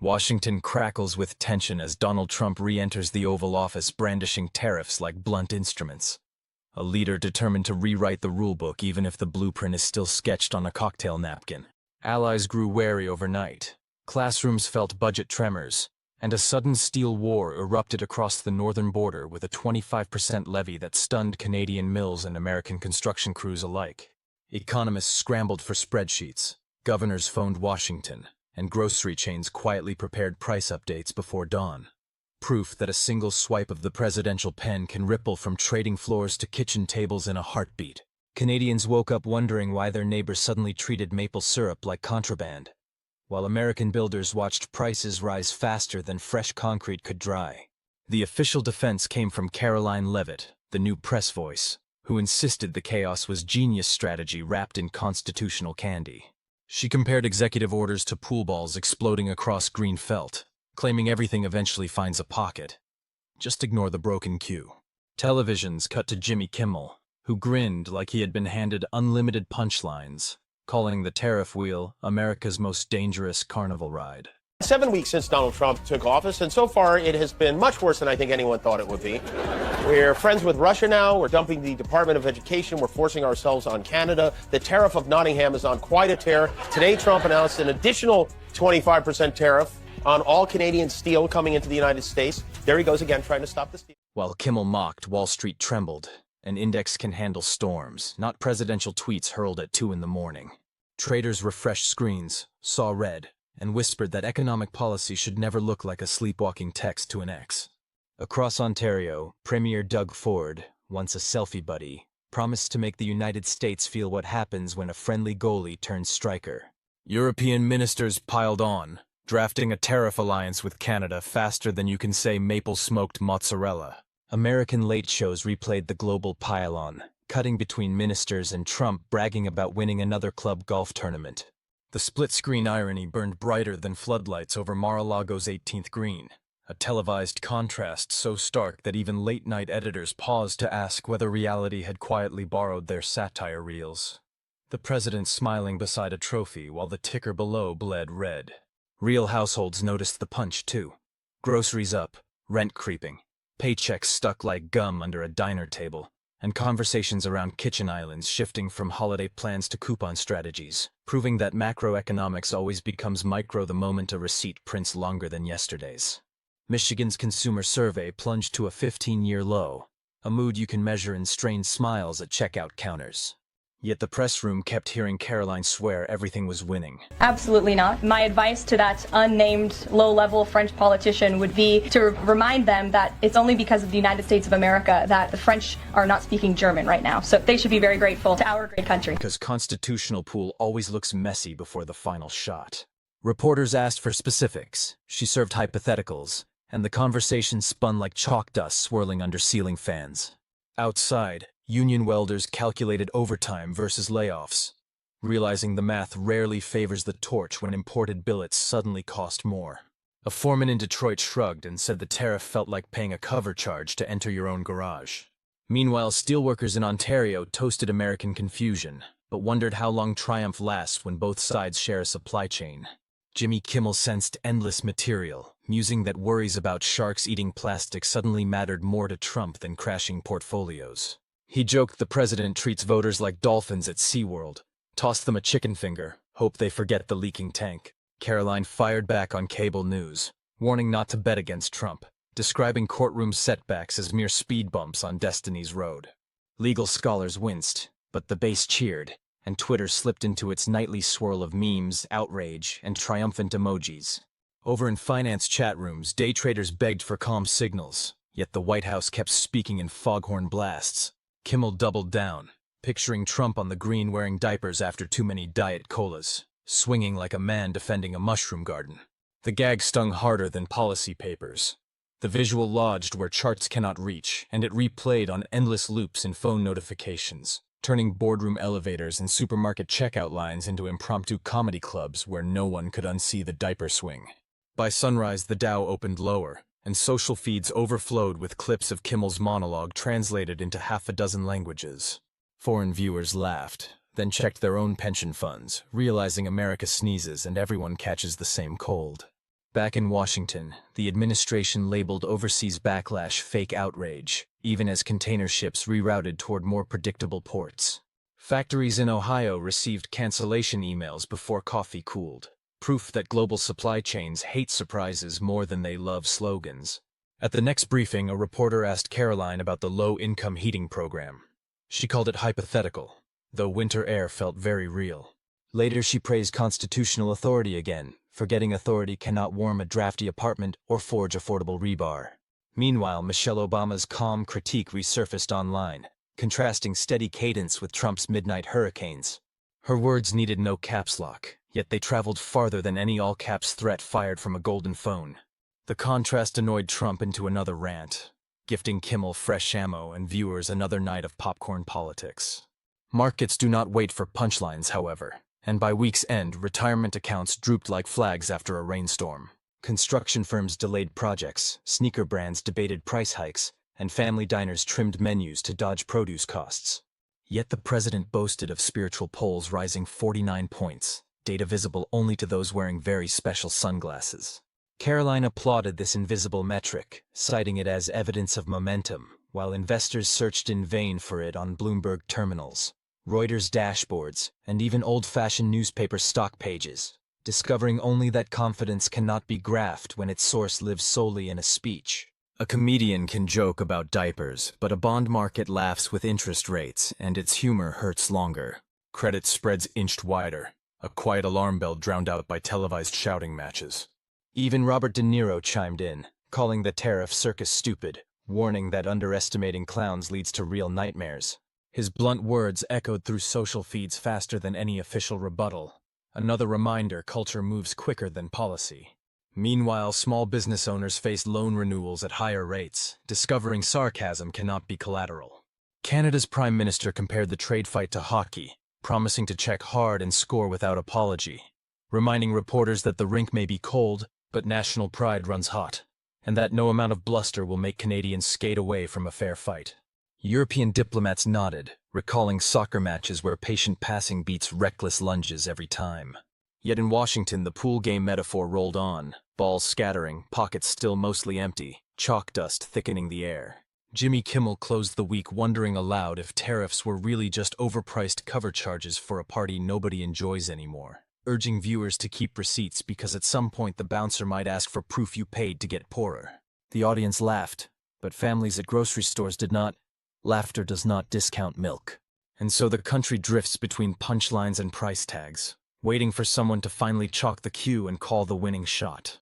Washington crackles with tension as Donald Trump re-enters the Oval Office brandishing tariffs like blunt instruments. A leader determined to rewrite the rulebook even if the blueprint is still sketched on a cocktail napkin. Allies grew wary overnight. Classrooms felt budget tremors, and a sudden steel war erupted across the northern border with a 25% levy that stunned Canadian mills and American construction crews alike. Economists scrambled for spreadsheets, governors phoned Washington, and grocery chains quietly prepared price updates before dawn. Proof that a single swipe of the presidential pen can ripple from trading floors to kitchen tables in a heartbeat. Canadians woke up wondering why their neighbors suddenly treated maple syrup like contraband, while American builders watched prices rise faster than fresh concrete could dry. The official defense came from Karoline Leavitt, the new press voice, who insisted the chaos was genius strategy wrapped in constitutional candy. She compared executive orders to pool balls exploding across green felt, claiming everything eventually finds a pocket. Just ignore the broken cue. Televisions cut to Jimmy Kimmel, who grinned like he had been handed unlimited punchlines, calling the tariff wheel America's most dangerous carnival ride. 7 weeks since Donald Trump took office, and so far it has been much worse than I think anyone thought it would be. We're friends with Russia now. We're dumping the Department of Education. We're forcing ourselves on Canada. The tariff of Nottingham is on quite a tear. Today, Trump announced an additional 25% tariff on all Canadian steel coming into the United States. There he goes again, trying to stop the steal. While Kimmel mocked, Wall Street trembled. An index can handle storms, not presidential tweets hurled at 2 in the morning. Traders refreshed screens, saw red, and whispered that economic policy should never look like a sleepwalking text to an ex. Across Ontario, Premier Doug Ford, once a selfie buddy, promised to make the United States feel what happens when a friendly goalie turns striker. European ministers piled on, drafting a tariff alliance with Canada faster than you can say maple-smoked mozzarella. American late shows replayed the global pile-on, cutting between ministers and Trump bragging about winning another club golf tournament. The split-screen irony burned brighter than floodlights over Mar-a-Lago's 18th green, a televised contrast so stark that even late-night editors paused to ask whether reality had quietly borrowed their satire reels. The president smiling beside a trophy while the ticker below bled red. Real households noticed the punch, too. Groceries up, rent creeping, paychecks stuck like gum under a diner table, and conversations around kitchen islands shifting from holiday plans to coupon strategies, proving that macroeconomics always becomes micro the moment a receipt prints longer than yesterday's. Michigan's consumer survey plunged to a 15-year low, a mood you can measure in strained smiles at checkout counters. Yet the press room kept hearing Karoline swear everything was winning. Absolutely not. My advice to that unnamed low-level French politician would be to remind them that it's only because of the United States of America that the French are not speaking German right now. So they should be very grateful to our great country. Because constitutional pool always looks messy before the final shot. Reporters asked for specifics. She served hypotheticals, and the conversation spun like chalk dust swirling under ceiling fans. Outside, union welders calculated overtime versus layoffs, realizing the math rarely favors the torch when imported billets suddenly cost more. A foreman in Detroit shrugged and said the tariff felt like paying a cover charge to enter your own garage. Meanwhile, steelworkers in Ontario toasted American confusion, but wondered how long triumph lasts when both sides share a supply chain. Jimmy Kimmel sensed endless material, musing that worries about sharks eating plastic suddenly mattered more to Trump than crashing portfolios. He joked the president treats voters like dolphins at SeaWorld. Toss them a chicken finger, hope they forget the leaking tank. Karoline fired back on cable news, warning not to bet against Trump, describing courtroom setbacks as mere speed bumps on Destiny's Road. Legal scholars winced, but the base cheered, and Twitter slipped into its nightly swirl of memes, outrage, and triumphant emojis. Over in finance chat rooms, day traders begged for calm signals, yet the White House kept speaking in foghorn blasts. Kimmel doubled down, picturing Trump on the green wearing diapers after too many Diet Colas, swinging like a man defending a mushroom garden. The gag stung harder than policy papers. The visual lodged where charts cannot reach, and it replayed on endless loops in phone notifications, turning boardroom elevators and supermarket checkout lines into impromptu comedy clubs where no one could unsee the diaper swing. By sunrise, the Dow opened lower, and social feeds overflowed with clips of Kimmel's monologue translated into half a dozen languages. Foreign viewers laughed, then checked their own pension funds, realizing America sneezes and everyone catches the same cold. Back in Washington, the administration labeled overseas backlash fake outrage, even as container ships rerouted toward more predictable ports. Factories in Ohio received cancellation emails before coffee cooled, proof that global supply chains hate surprises more than they love slogans. At the next briefing, a reporter asked Karoline about the low-income heating program. She called it hypothetical, though winter air felt very real. Later, she praised constitutional authority again, forgetting authority cannot warm a drafty apartment or forge affordable rebar. Meanwhile, Michelle Obama's calm critique resurfaced online, contrasting steady cadence with Trump's midnight hurricanes. Her words needed no caps lock, yet they traveled farther than any all-caps threat fired from a golden phone. The contrast annoyed Trump into another rant, gifting Kimmel fresh ammo and viewers another night of popcorn politics. Markets do not wait for punchlines, however, and by week's end, retirement accounts drooped like flags after a rainstorm. Construction firms delayed projects, sneaker brands debated price hikes, and family diners trimmed menus to dodge produce costs. Yet the president boasted of spiritual polls rising 49 points, data visible only to those wearing very special sunglasses. Karoline applauded this invisible metric, citing it as evidence of momentum, while investors searched in vain for it on Bloomberg terminals, Reuters dashboards, and even old-fashioned newspaper stock pages, discovering only that confidence cannot be graphed when its source lives solely in a speech. A comedian can joke about diapers, but a bond market laughs with interest rates, and its humor hurts longer. Credit spreads inched wider, a quiet alarm bell drowned out by televised shouting matches. Even Robert De Niro chimed in, calling the tariff circus stupid, warning that underestimating clowns leads to real nightmares. His blunt words echoed through social feeds faster than any official rebuttal. Another reminder culture moves quicker than policy. Meanwhile, small business owners faced loan renewals at higher rates, discovering sarcasm cannot be collateral. Canada's Prime Minister compared the trade fight to hockey, promising to check hard and score without apology, reminding reporters that the rink may be cold, but national pride runs hot, and that no amount of bluster will make Canadians skate away from a fair fight. European diplomats nodded, recalling soccer matches where patient passing beats reckless lunges every time. Yet in Washington, the pool game metaphor rolled on, balls scattering, pockets still mostly empty, chalk dust thickening the air. Jimmy Kimmel closed the week wondering aloud if tariffs were really just overpriced cover charges for a party nobody enjoys anymore, urging viewers to keep receipts because at some point the bouncer might ask for proof you paid to get poorer. The audience laughed, but families at grocery stores did not. Laughter does not discount milk. And so the country drifts between punchlines and price tags, waiting for someone to finally chalk the cue and call the winning shot.